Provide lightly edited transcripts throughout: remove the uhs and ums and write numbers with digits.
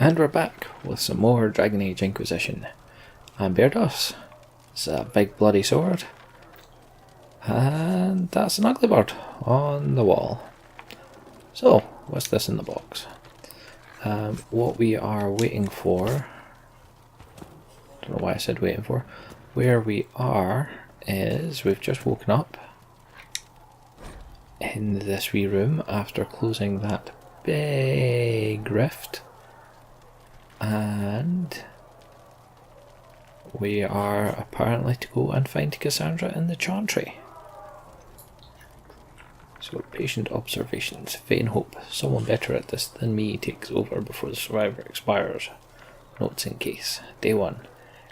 And we're back with some more Dragon Age Inquisition. I'm Bairdos. It's a big bloody sword. And that's an ugly bird on the wall. So, what's this in the box? What we are waiting for... don't know why I said waiting for. Where we are is we've just woken up in this wee room after closing that big rift. And we are apparently to go and find Cassandra in the Chantry. So, patient observations. Vain hope. Someone better at this than me takes over before the survivor expires. Notes in case. Day 1.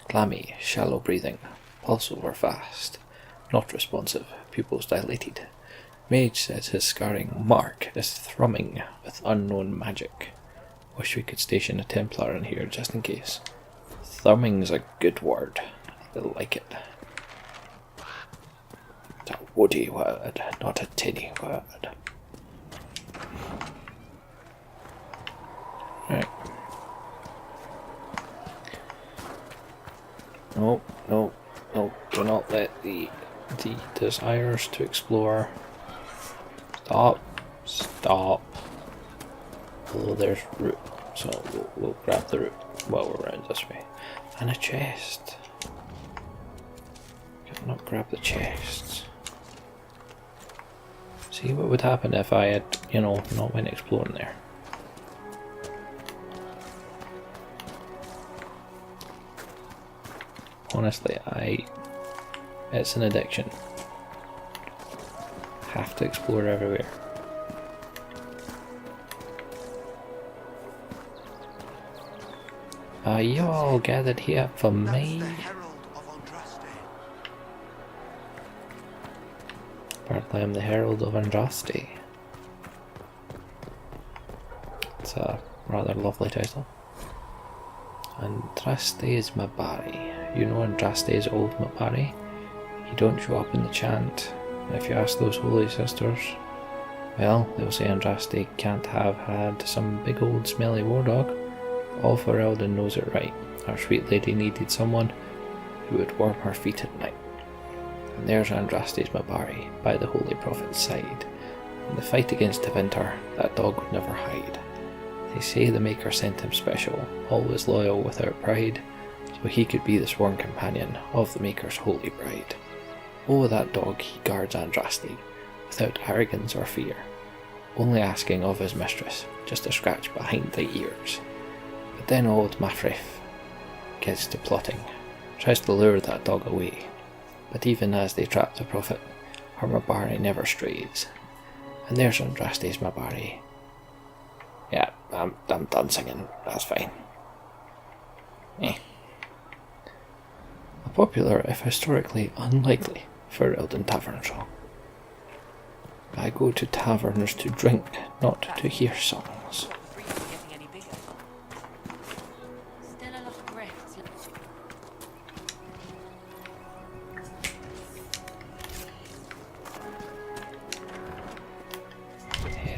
Clammy, shallow breathing. Pulse over fast. Not responsive. Pupils dilated. Mage says his scarring mark is thrumming with unknown magic. Wish we could station a Templar in here just in case. Thrumming's a good word. I like it. It's a woody word, not a tinny word. Right. No, no, no. Do not let the desires to explore. Stop. Stop. Although there's root, so we'll grab the root while we're around this way. And a chest. Can not grab the chests. See what would happen if I had, not went exploring there. Honestly, it's an addiction. Have to explore everywhere. Are you all gathered here for me? Apparently I'm the Herald of Andraste. It's a rather lovely title. Andraste is Mabari. You know Andraste is old Mabari? He don't show up in the chant. If you ask those holy sisters, well, they'll say Andraste can't have had some big old smelly war dog. All for Eldon knows it right. Our sweet lady needed someone who would warm her feet at night. And there's Andraste's Mabari, by the Holy Prophet's side. In the fight against Tevinter, that dog would never hide. They say the Maker sent him special, always loyal without pride, so he could be the sworn companion of the Maker's holy bride. Oh, that dog, he guards Andraste, without arrogance or fear, only asking of his mistress just a scratch behind the ears. But then old Mafrif gets to plotting, tries to lure that dog away, but even as they trap the prophet, her Mabari never strays. And there's Andraste's Mabari. Yeah, I'm done singing, that's fine. A popular, if historically unlikely, for Eldon Tavern song. I go to taverns to drink, not to hear songs.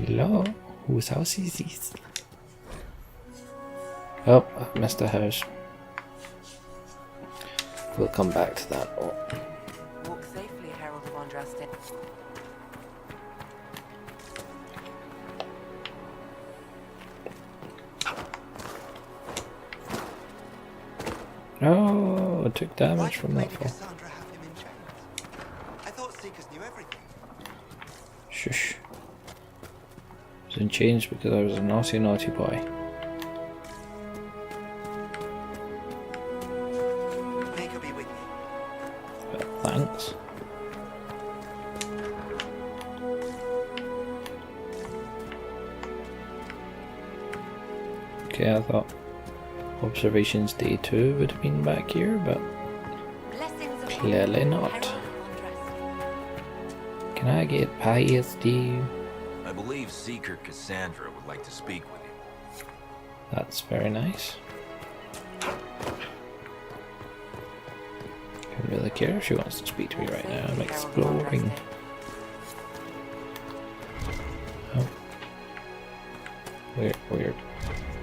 Hello, whose house is this? Oh, I've missed a house. We'll come back to that. Oh. Walk safely, Herald of Andraste. Oh, I took damage from that fall. Cassandra have him in chains? I thought Seekers knew everything. Shush. I was in chains because I was a naughty, naughty boy. Make her be with me. But thanks. Okay, I thought observations day 2 would have been back here, but clearly not. Can I get pious to you? I believe Seeker Cassandra would like to speak with you. That's very nice. Don't really care if she wants to speak to me right now. I'm exploring. Oh. Weird.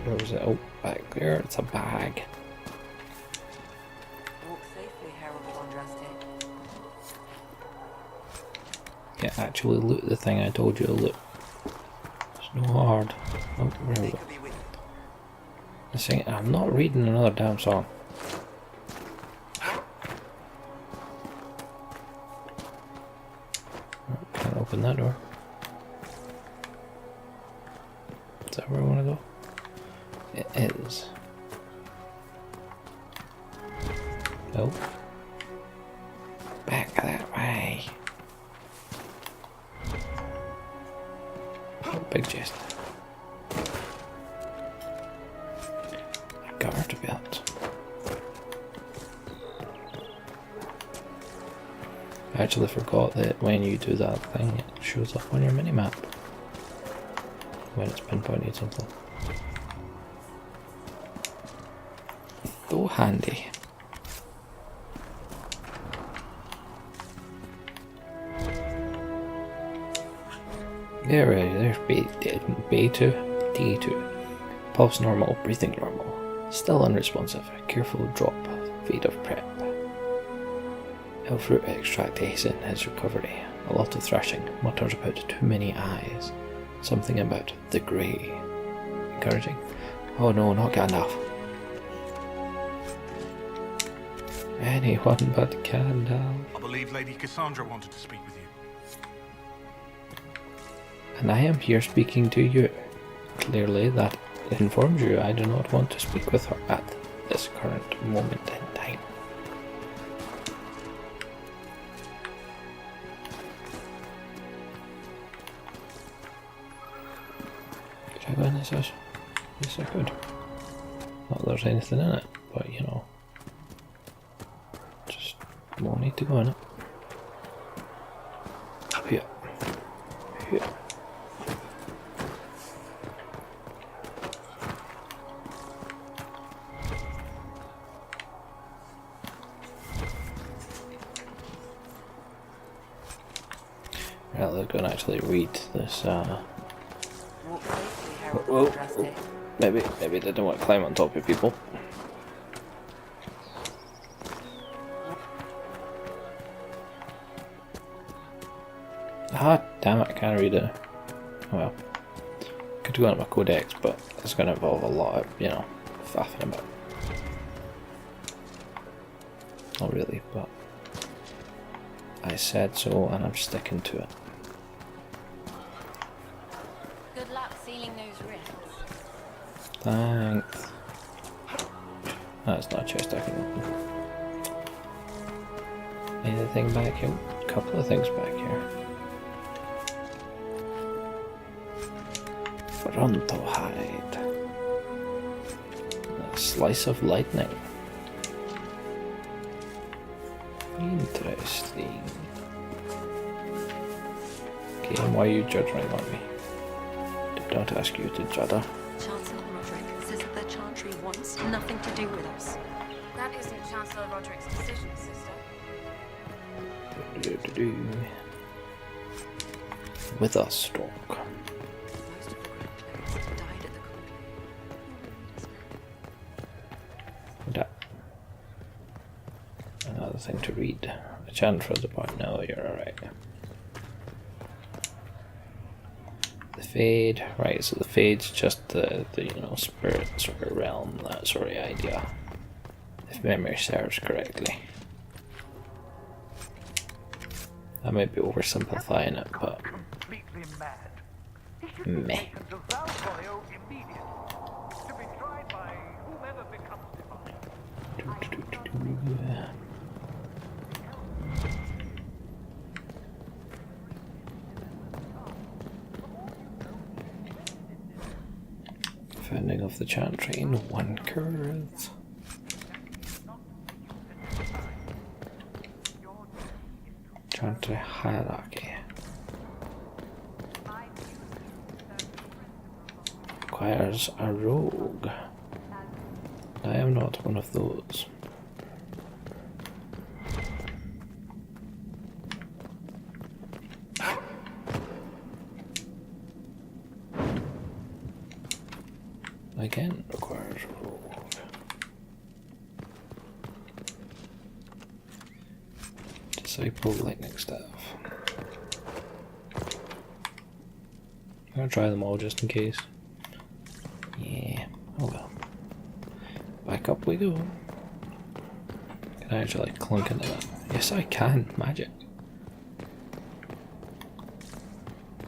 Where was it? Oh, back there. It's a bag. Walk safely, Herald of Andraste. Yeah, actually loot the thing I told you to loot. It's no hard. Oh, where are we? They could be with you. I'm not reading another damn song. Oh, can't open that door. Is that where I want to go? It is. Nope. Back that way. Oh, big chest. A guard belt. I actually forgot that when you do that thing, it shows up on your minimap when it's pinpointed something. So handy. There's B2, D2. Pulse normal, breathing normal. Still unresponsive. Careful drop. Fade of prep. Elf root extract to hasten his recovery. A lot of thrashing. Mutters about too many eyes. Something about the grey. Encouraging. Oh no, not Gandalf. Anyone but Gandalf. I believe Lady Cassandra wanted to speak with you. And I am here speaking to you. Clearly that informs you I do not want to speak with her at this current moment in time. Could I go in this house? Yes I could. Not that there's anything in it, but you know. Just won't need to go in it. Up here. Here. Right, let's go and actually read this. Walk safely, Herald Oh, of Andraste. Maybe they didn't want to climb on top of people. Ah, damn it, I can't read it. Oh well. Could go on my codex, but it's going to involve a lot of, you know, faffing about. Not really, but I said so and I'm sticking to it. Good luck sealing those rifts. Thanks. That's not a chest I can open. Anything back here? A couple of things back here. Fronto hide. A slice of lightning. Interesting. Game, why are you judging on me? Did not ask you to judder. Chancellor Roderick says that the Chantry wants nothing to do with us. That isn't Chancellor Roderick's decision, sister. With a stalk. Most of the Grand Clerics have died at the colony. That. Another thing to read. A chant for the part. No, you're alright. The Fade. Right, so the Fade's just the you know, spirit sort of realm, that sort of idea. If memory serves correctly. I might be oversimplifying it, but Completely mad. He should meh. be taken to Valpoio immediately, to be tried by whomever becomes divine. Founding of the Chantry in one curve. Chantry hierarchy. Requires a rogue. I am not one of those. Again, requires rogue. Disciple lightning staff. I'm gonna try them all just in case. Yeah, oh well. Back up we go. Can I actually clunk into that? Yes, I can. Magic.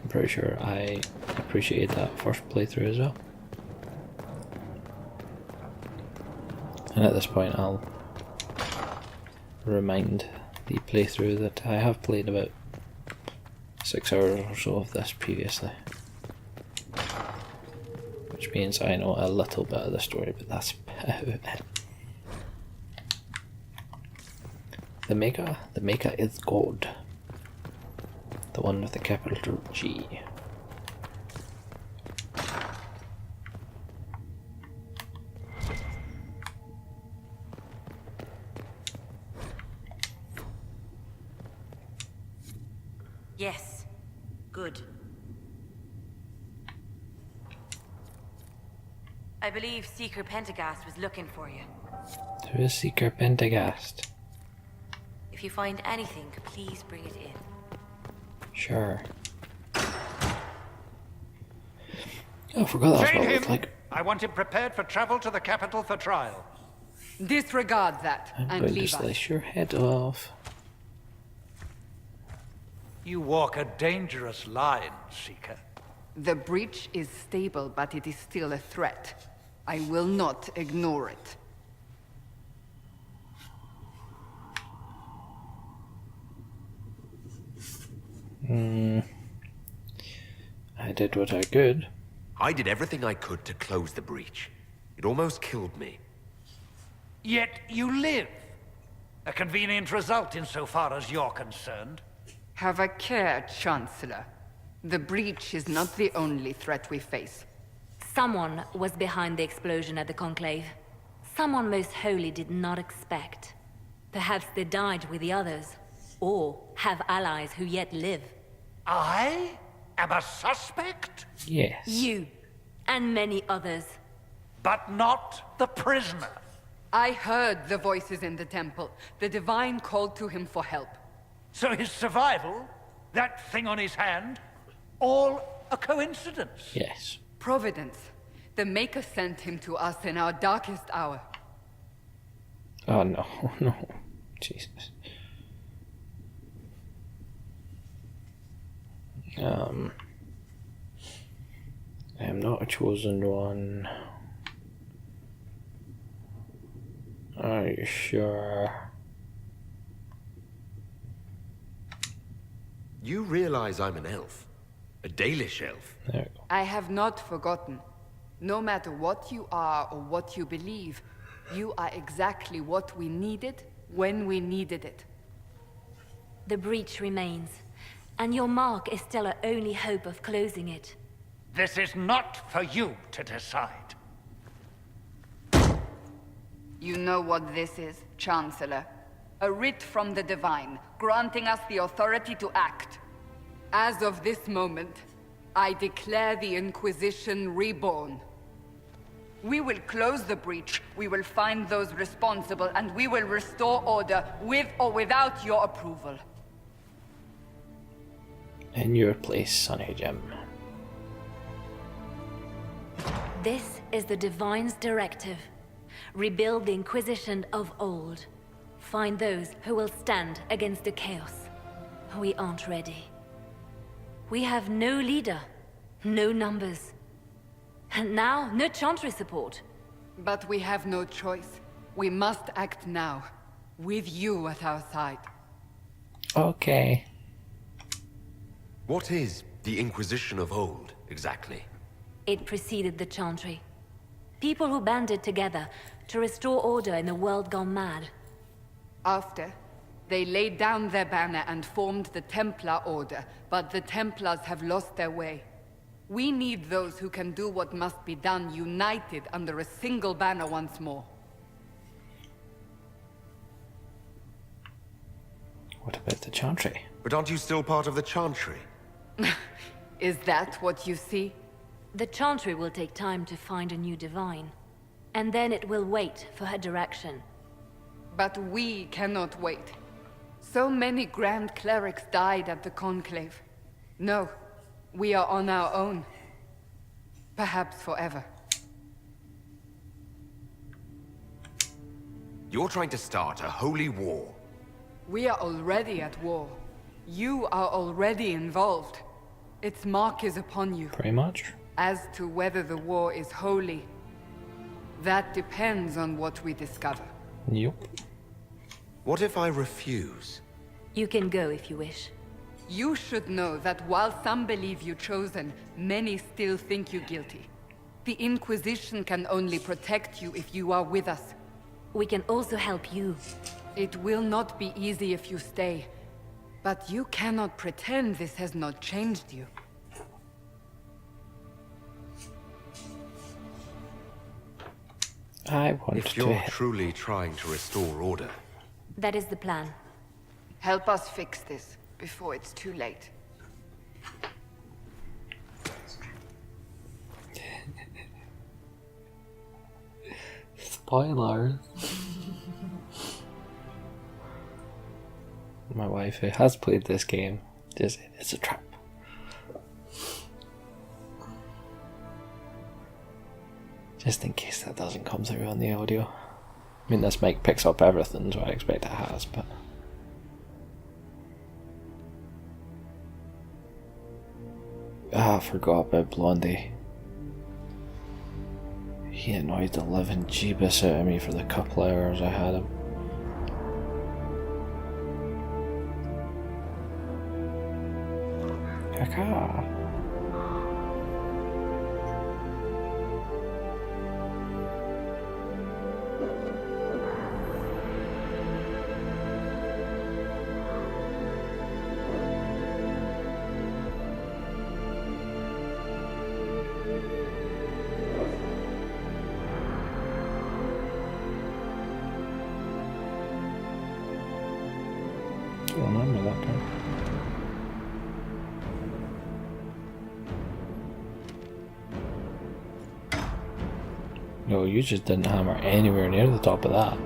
I'm pretty sure I appreciated that first playthrough as well. And at this point I'll remind the playthrough that I have played about 6 hours or so of this previously. Which means I know a little bit of the story, but that's about it. The Maker is God. The one with the capital G. Yes. Good. I believe Seeker Pentagast was looking for you. There is Seeker Pentagast. If you find anything, please bring it in. Sure. Oh, I forgot that's what it looked like. I want him prepared for travel to the capital for trial. Disregard that I'm and going to leave us. slice your head off. You walk a dangerous line, Seeker. The breach is stable, but it is still a threat. I will not ignore it. I did what I could. I did everything I could to close the breach. It almost killed me. Yet you live. A convenient result insofar as you're concerned. Have a care, Chancellor. The breach is not the only threat we face. Someone was behind the explosion at the Conclave. Someone Most Holy did not expect. Perhaps they died with the others, or have allies who yet live. I am a suspect? Yes. You, and many others. But not the prisoner. I heard the voices in the temple. The Divine called to him for help. So his survival, that thing on his hand, all a coincidence? Yes. Providence. The Maker sent him to us in our darkest hour. Oh no, no. Jesus. I am not a chosen one. Are you sure? You realize I'm an elf? A Dalish elf? There we go. I have not forgotten. No matter what you are or what you believe, you are exactly what we needed when we needed it. The breach remains, and your mark is still our only hope of closing it. This is not for you to decide. You know what this is, Chancellor? A writ from the Divine, granting us the authority to act. As of this moment, I declare the Inquisition reborn. We will close the breach, we will find those responsible, and we will restore order with or without your approval. In your place, Sonny Jim. This is the Divine's directive. Rebuild the Inquisition of old. Find those who will stand against the chaos. We aren't ready. We have no leader, no numbers. And now, no Chantry support. But we have no choice. We must act now, with you at our side. Okay. What is the Inquisition of old, exactly? It preceded the Chantry. People who banded together to restore order in a world gone mad. After, they laid down their banner and formed the Templar Order, but the Templars have lost their way. We need those who can do what must be done, united under a single banner once more. What about the Chantry? But aren't you still part of the Chantry? Is that what you see? The Chantry will take time to find a new divine. And then it will wait for her direction. But we cannot wait. So many Grand Clerics died at the Conclave. No, we are on our own. Perhaps forever. You're trying to start a holy war. We are already at war. You are already involved. Its mark is upon you. Pretty much. As to whether the war is holy, that depends on what we discover. Yep. What if I refuse? You can go if you wish. You should know that while some believe you chosen, many still think you guilty. The Inquisition can only protect you if you are with us. We can also help you. It will not be easy if you stay. But you cannot pretend this has not changed you. I want If to you're help. truly trying to restore order, That is the plan. Help us fix this before it's too late. Spoilers. My wife, who has played this game, just it's a trap. Just in case that doesn't come through on the audio. I mean, this mic picks up everything, so I expect it has, but... Ah, I forgot about Blondie. He annoyed the living jeebus out of me for the couple hours I had him. Caca. I don't remember that part. No, you just didn't hammer anywhere near the top of that.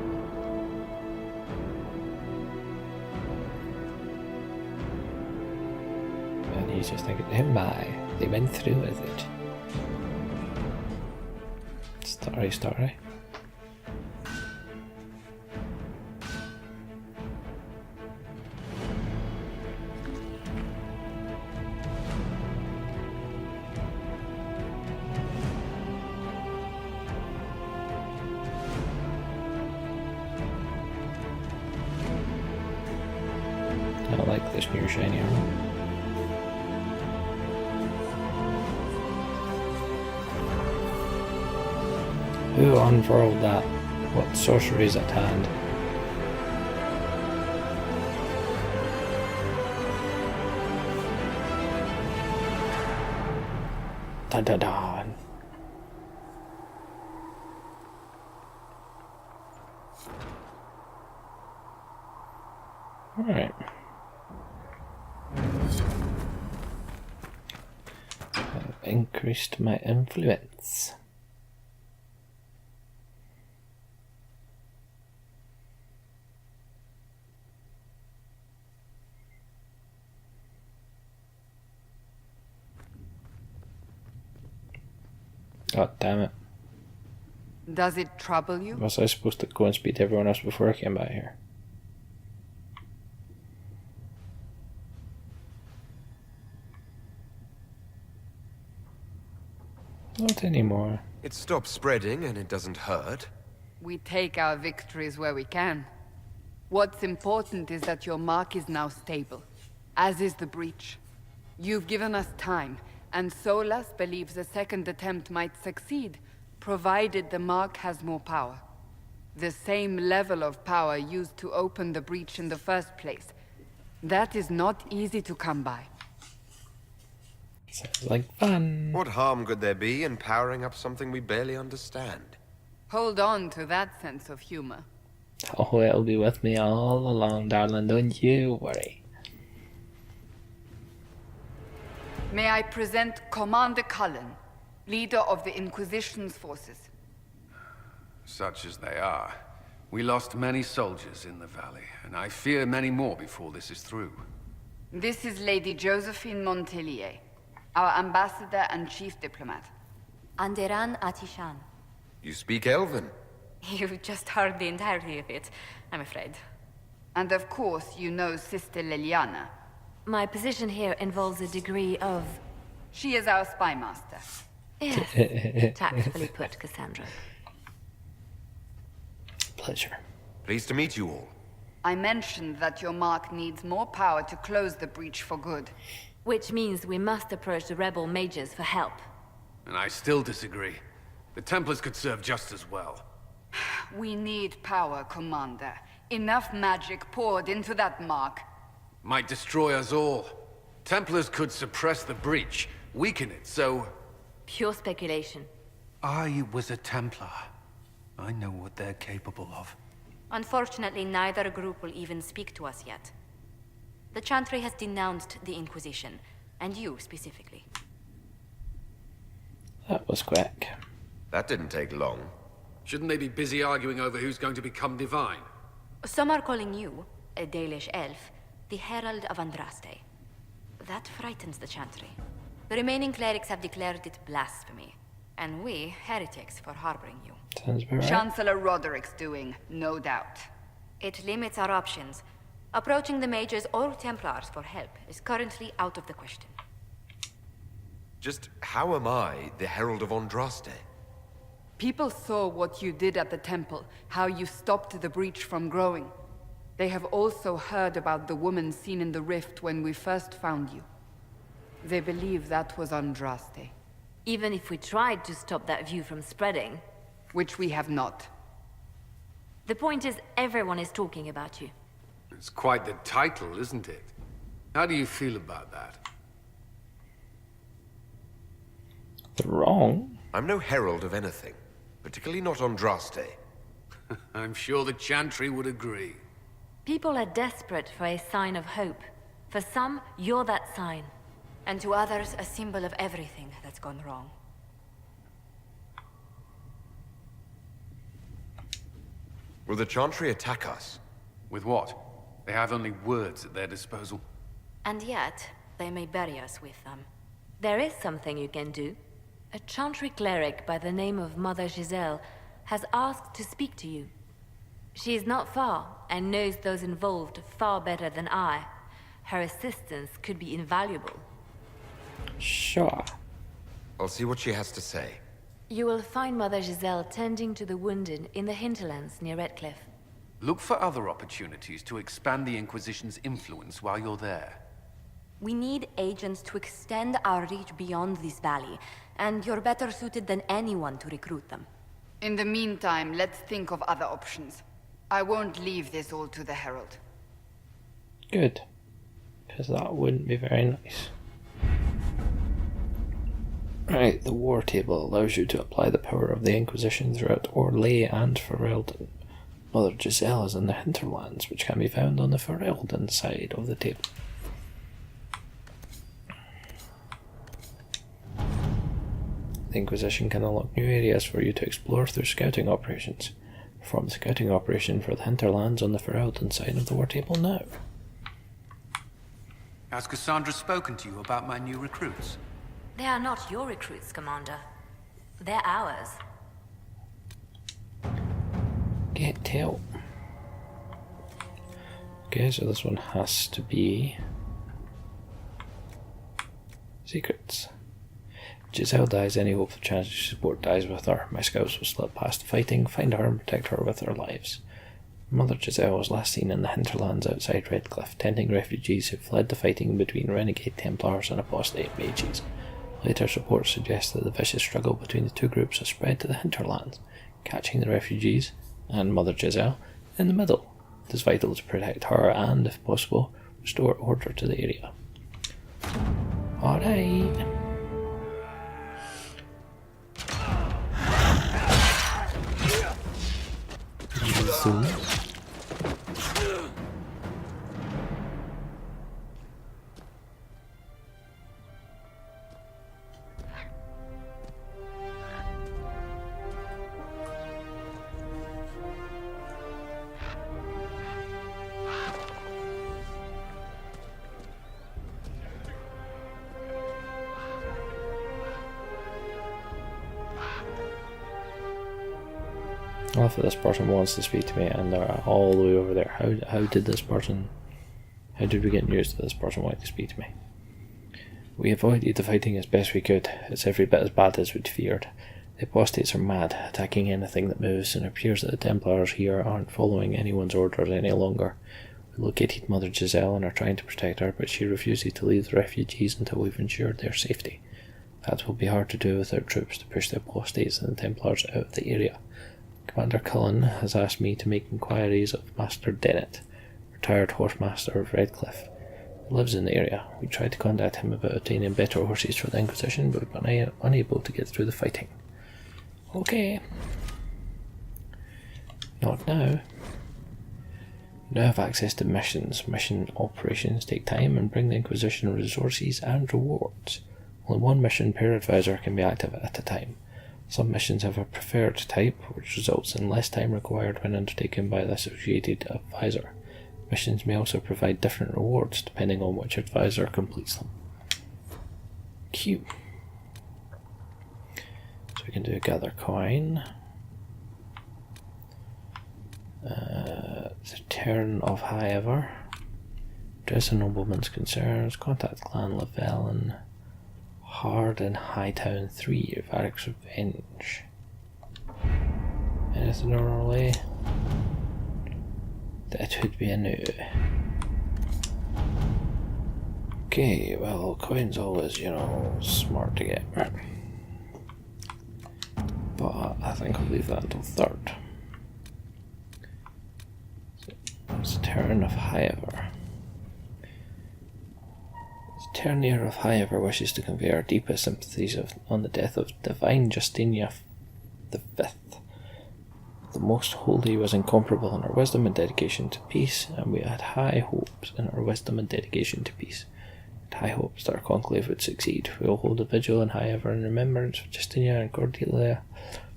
And he's just thinking, oh my, they went through with it. Story. I like this new shiny armor. Who unfurled that? What sorcery's at hand? Dun dun dun. Alright. I've increased my influence. God damn it. Does it trouble you? Was I supposed to go and speak to everyone else before I came back here? Not anymore. it stops spreading and it doesn't hurt. We take our victories where we can. What's important is that your mark is now stable, as is the breach. You've given us time, and Solas believes a second attempt might succeed, provided the mark has more power. The same level of power used to open the breach in the first place. That is not easy to come by. Sounds like fun. What harm could there be in powering up something we barely understand? Hold on to that sense of humor. Oh, it'll be with me all along, darling, don't you worry. May I present Commander Cullen, leader of the Inquisition's forces. Such as they are. We lost many soldiers in the valley, and I fear many more before this is through. This is Lady Josephine Montelier, our ambassador and chief diplomat. Anderan Atishan. You speak Elven. You've just heard the entirety of it, I'm afraid. And of course, you know Sister Liliana. My position here involves a degree of... She is our spy master. Yes, tactfully put, Cassandra. Pleasure. Pleased to meet you all. I mentioned that your mark needs more power to close the breach for good. Which means we must approach the rebel mages for help. And I still disagree. The Templars could serve just as well. We need power, Commander. Enough magic poured into that mark. Might destroy us all. Templars could suppress the breach, weaken it, so... Pure speculation. I was a Templar. I know what they're capable of. Unfortunately, neither group will even speak to us yet. The Chantry has denounced the Inquisition, and you specifically. That was quick. That didn't take long. Shouldn't they be busy arguing over who's going to become divine? Some are calling you, a Dalish elf, the Herald of Andraste. That frightens the Chantry. The remaining clerics have declared it blasphemy, and we, heretics, for harboring you. Sounds about right. Chancellor Roderick's doing, no doubt. It limits our options. Approaching the mages or Templars for help is currently out of the question. Just how am I the Herald of Andraste? People saw what you did at the temple, how you stopped the breach from growing. They have also heard about the woman seen in the rift when we first found you. They believe that was Andraste. Even if we tried to stop that view from spreading... Which we have not. The point is, everyone is talking about you. It's quite the title, isn't it? How do you feel about that? Wrong. I'm no herald of anything, particularly not Andraste. I'm sure the Chantry would agree. People are desperate for a sign of hope. For some, you're that sign. And to others, a symbol of everything that's gone wrong. Will the Chantry attack us? With what? They have only words at their disposal. And yet, they may bury us with them. There is something you can do. A Chantry cleric by the name of Mother Giselle has asked to speak to you. She is not far, and knows those involved far better than I. Her assistance could be invaluable. Sure. I'll see what she has to say. You will find Mother Giselle tending to the wounded in the hinterlands near Redcliffe. Look for other opportunities to expand the Inquisition's influence while you're there. We need agents to extend our reach beyond this valley, and you're better suited than anyone to recruit them. In the meantime, let's think of other options. I won't leave this all to the Herald. Good. Because that wouldn't be very nice. Right, the war table allows you to apply the power of the Inquisition throughout Orlais and Ferelden. Mother Giselle is in the hinterlands, which can be found on the Ferelden side of the table. The Inquisition can unlock new areas for you to explore through scouting operations. Perform the scouting operation for the hinterlands on the Ferelden side of the war table now. Has Cassandra spoken to you about my new recruits? They are not your recruits, Commander. They're ours. Get help. Okay, so this one has to be secrets. Giselle dies, any hope of chance to support dies with her. My scouts will slip past the fighting, find her and protect her with their lives. Mother Giselle was last seen in the hinterlands outside Redcliffe, tending refugees who fled the fighting between renegade Templars and apostate mages. Later reports suggest that the vicious struggle between the two groups has spread to the hinterlands, catching the refugees, and Mother Giselle, in the middle. It is vital to protect her and, if possible, restore order to the area. Alright. Well, if this person wants to speak to me and they're all the way over there, how did we get news that this person wanted to speak to me? We avoided the fighting as best we could. It's every bit as bad as we'd feared. The apostates are mad, attacking anything that moves, and it appears that the Templars here aren't following anyone's orders any longer. We located Mother Giselle and are trying to protect her, but she refuses to leave the refugees until we've ensured their safety. That will be hard to do without troops to push the apostates and the Templars out of the area. Commander Cullen has asked me to make inquiries of Master Dennett, retired horsemaster of Redcliffe. He lives in the area. We tried to contact him about obtaining better horses for the Inquisition, but we've been unable to get through the fighting. Okay. Not now. You now have access to missions. Mission operations take time and bring the Inquisition resources and rewards. Only one mission per advisor can be active at a time. Some missions have a preferred type, which results in less time required when undertaken by the associated advisor. Missions may also provide different rewards depending on which advisor completes them. Cute. So we can do gather coin. The turn of However. Address a nobleman's concerns. Contact Clan Lavellin. Hard in Hightown 3, Varric's Revenge. Anything early? That would be a no. Okay, well, coin's always, smart to get. But I think I'll leave that until third. It's Turn of However. Ternier of However wishes to convey our deepest sympathies on the death of Divine Justinia V. The Most Holy was incomparable in her wisdom and dedication to peace, and we had high hopes in her wisdom and dedication to peace. We had high hopes that our conclave would succeed. We will hold a vigil in However in remembrance of Justinia and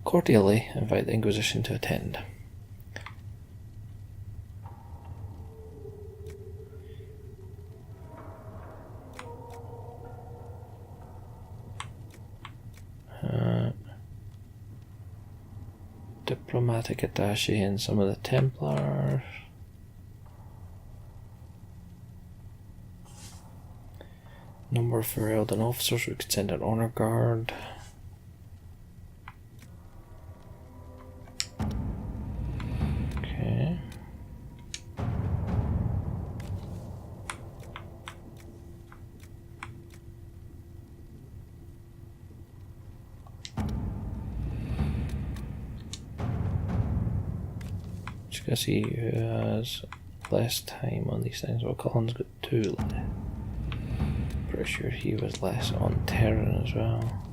cordially invite the Inquisition to attend. Diplomatic attaché in some of the Templars. Number of Ferelden officers, we could send an honor guard. Okay. Just gonna see who has less time on these things. Well, Cullen's got 2 left. Pretty sure he was less on Terran as well.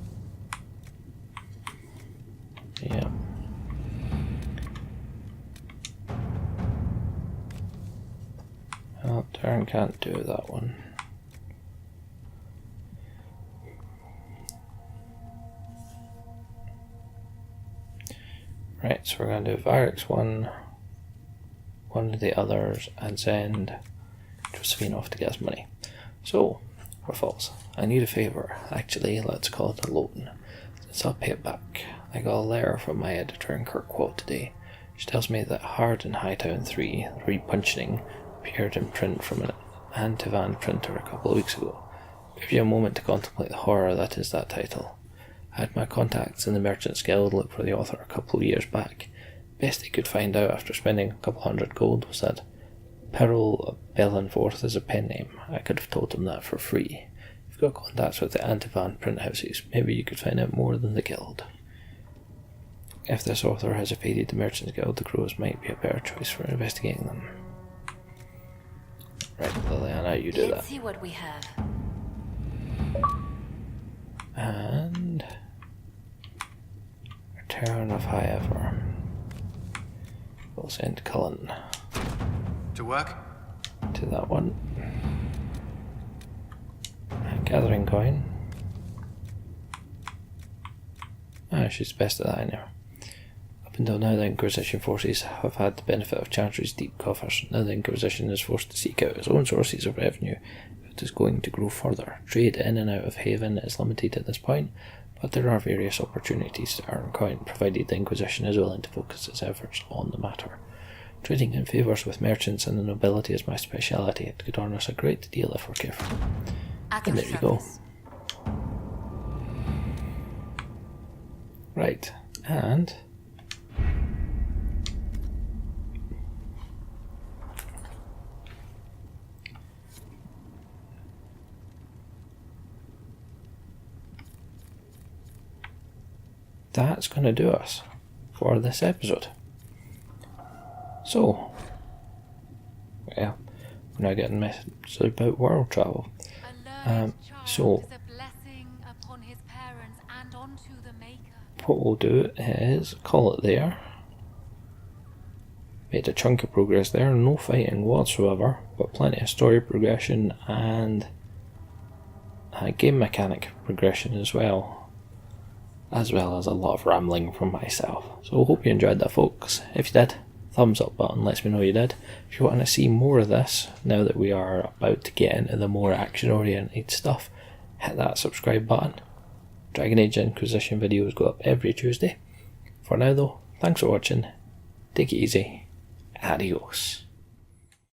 Yeah. Well, Terran can't do that one. Right, so we're going to do Varric's one of the others, and send Josephine off to get us money. So, we're false. I need a favour. Actually, let's call it a loan. Since I'll pay it back. I got a letter from my editor in Kirkwall today. She tells me that Hard in Hightown 3, Repunching, appeared in print from an Antivan printer a couple of weeks ago. Give you a moment to contemplate the horror that is that title. I had my contacts in the Merchants Guild look for the author a couple of years back. Best they could find out after spending a couple hundred gold was that Peril Bellenforth is a pen name. I could have told them that for free. If you've got contacts with the Antivan print houses, maybe you could find out more than the guild. If this author has evaded the Merchants Guild, the Crows might be a better choice for investigating them. Right, Liliana, you do that. Let's see what we have. And Return of However. We'll send Cullen to work? To that one. Gathering coin. She's best at that anyway. Up until now, the Inquisition forces have had the benefit of Chantry's deep coffers. Now the Inquisition is forced to seek out its own sources of revenue. It is going to grow further. Trade in and out of Haven is limited at this point. but there are various opportunities to earn coin, provided the Inquisition is willing to focus its efforts on the matter. Trading in favours with merchants and the nobility is my speciality. It could earn us a great deal if we're careful. And there you go. Right, and that's going to do us for this episode. So, well, we're now getting messages about world travel. So, what we'll do is call it there. Made a chunk of progress there, no fighting whatsoever, but plenty of story progression and game mechanic progression as well as a lot of rambling from myself. So I hope you enjoyed that, folks. If you did, thumbs up button lets me know you did. If you want to see more of this, now that we are about to get into the more action oriented stuff, hit that subscribe button. Dragon Age Inquisition videos go up every Tuesday. For now though, thanks for watching, take it easy, adios.